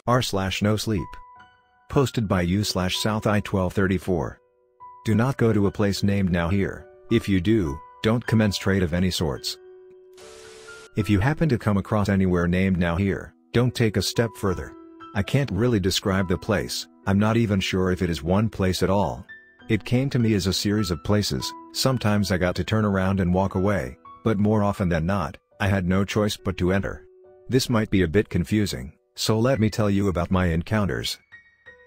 r/Nosleep. Posted by u/South I-1234. Do not go to a place named now here. If you do, don't commence trade of any sorts. If you happen to come across anywhere named now here, don't take a step further. I can't really describe the place, I'm not even sure if it is one place at all. It came to me as a series of places, sometimes I got to turn around and walk away, but more often than not, I had no choice but to enter. This might be a bit confusing, so let me tell you about my encounters.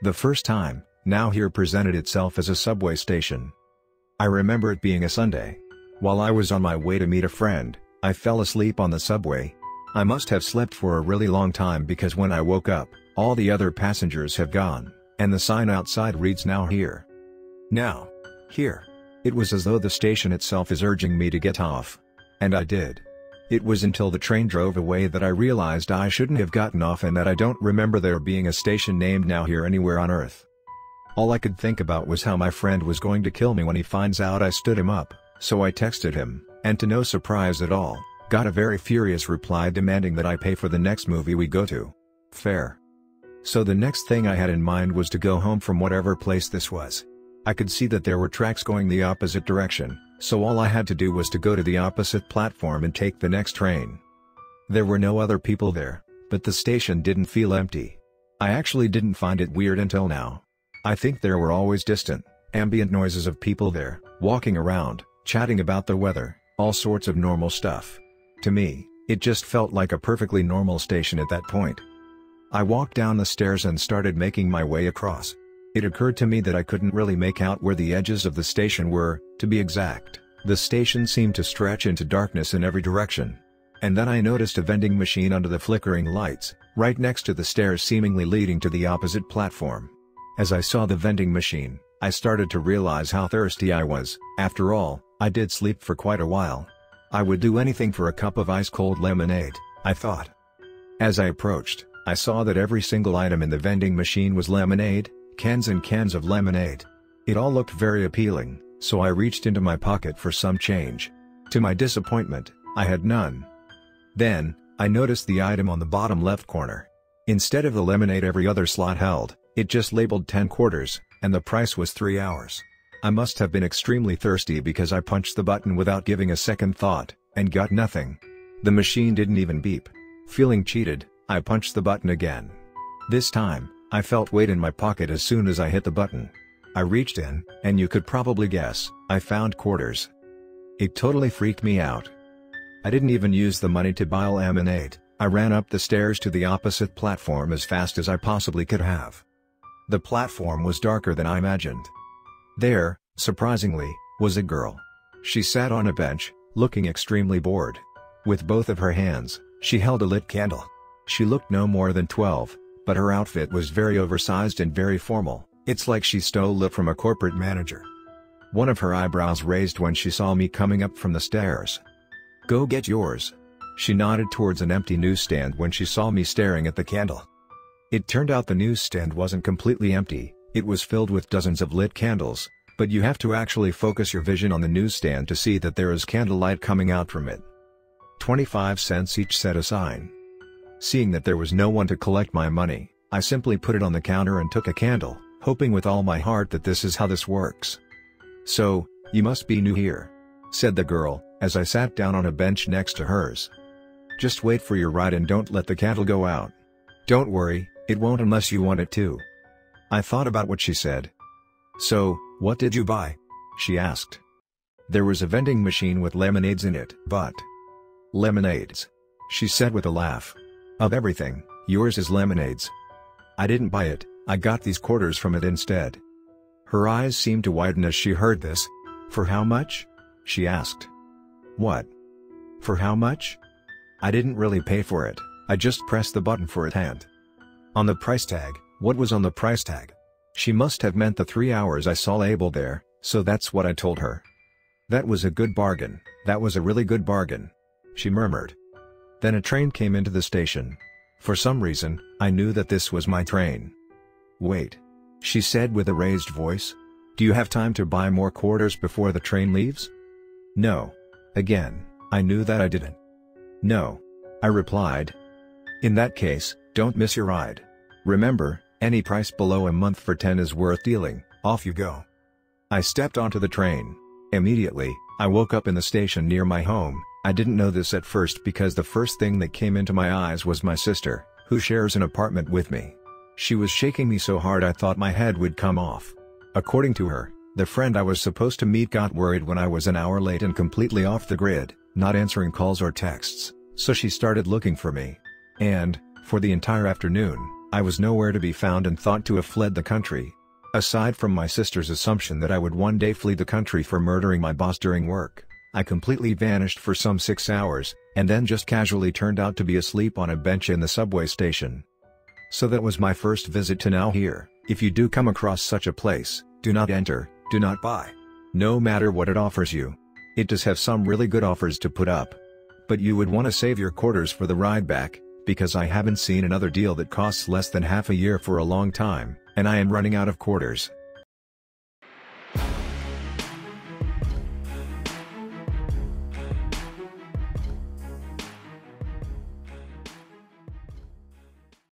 The first time, now here presented itself as a subway station. I remember it being a Sunday. While I was on my way to meet a friend, I fell asleep on the subway. I must have slept for a really long time because when I woke up, all the other passengers have gone, and the sign outside reads "Now Here." Now. Here. It was as though the station itself is urging me to get off. And I did. It was until the train drove away that I realized I shouldn't have gotten off and that I don't remember there being a station named Now Here anywhere on Earth. All I could think about was how my friend was going to kill me when he finds out I stood him up, so I texted him, and to no surprise at all, got a very furious reply demanding that I pay for the next movie we go to. Fair. So the next thing I had in mind was to go home from whatever place this was. I could see that there were tracks going the opposite direction, so all I had to do was to go to the opposite platform and take the next train. There were no other people there, but the station didn't feel empty. I actually didn't find it weird until now. I think there were always distant, ambient noises of people there, walking around, chatting about the weather, all sorts of normal stuff. To me, it just felt like a perfectly normal station at that point. I walked down the stairs and started making my way across. It occurred to me that I couldn't really make out where the edges of the station were, to be exact. The station seemed to stretch into darkness in every direction. And then I noticed a vending machine under the flickering lights, right next to the stairs seemingly leading to the opposite platform. As I saw the vending machine, I started to realize how thirsty I was. After all, I did sleep for quite a while. I would do anything for a cup of ice-cold lemonade, I thought. As I approached, I saw that every single item in the vending machine was lemonade, cans and cans of lemonade. It all looked very appealing, so I reached into my pocket for some change. To my disappointment, I had none. Then, I noticed the item on the bottom left corner. Instead of the lemonade every other slot held, it just labeled 10 quarters, and the price was 3 hours. I must have been extremely thirsty because I punched the button without giving a second thought, and got nothing. The machine didn't even beep. Feeling cheated, I punched the button again. This time, I felt weight in my pocket as soon as I hit the button. I reached in, and you could probably guess, I found quarters. It totally freaked me out. I didn't even use the money to buy lemonade. I ran up the stairs to the opposite platform as fast as I possibly could have. The platform was darker than I imagined. There, surprisingly, was a girl. She sat on a bench, looking extremely bored. With both of her hands, she held a lit candle. She looked no more than 12, but her outfit was very oversized and very formal. It's like she stole it from a corporate manager. One of her eyebrows raised when she saw me coming up from the stairs. "Go get yours." She nodded towards an empty newsstand when she saw me staring at the candle. It turned out the newsstand wasn't completely empty, it was filled with dozens of lit candles, but you have to actually focus your vision on the newsstand to see that there is candlelight coming out from it. 25 cents each, said a sign. Seeing that there was no one to collect my money, I simply put it on the counter and took a candle, hoping with all my heart that this is how this works. "So, you must be new here," said the girl, as I sat down on a bench next to hers. "Just wait for your ride and don't let the candle go out. Don't worry, it won't unless you want it to." I thought about what she said. "So, what did you buy?" she asked. "There was a vending machine with lemonades in it." "But lemonades," she said with a laugh. "Of everything, yours is lemonades." "I didn't buy it, I got these quarters from it instead." Her eyes seemed to widen as she heard this. "For how much?" she asked. "What? For how much?" "I didn't really pay for it, I just pressed the button for it and." "On the price tag, what was on the price tag?" She must have meant the 3 hours I saw labeled there, so that's what I told her. "That was a good bargain, that was a really good bargain," she murmured. Then a train came into the station. For some reason, I knew that this was my train. "Wait," she said with a raised voice. "Do you have time to buy more quarters before the train leaves?" "No." Again, I knew that I didn't. "No," I replied. "In that case, don't miss your ride. Remember, any price below a month for 10 is worth dealing. Off you go. I stepped onto the train. Immediately, I woke up in the station near my home. I didn't know this at first because the first thing that came into my eyes was my sister, who shares an apartment with me. She was shaking me so hard I thought my head would come off. According to her, the friend I was supposed to meet got worried when I was an hour late and completely off the grid, not answering calls or texts, so she started looking for me. And, for the entire afternoon, I was nowhere to be found and thought to have fled the country. Aside from my sister's assumption that I would one day flee the country for murdering my boss during work, I completely vanished for some 6 hours, and then just casually turned out to be asleep on a bench in the subway station. So that was my first visit to Now Here. If you do come across such a place, do not enter, do not buy. No matter what it offers you. It does have some really good offers to put up. But you would want to save your quarters for the ride back, because I haven't seen another deal that costs less than half a year for a long time, and I am running out of quarters.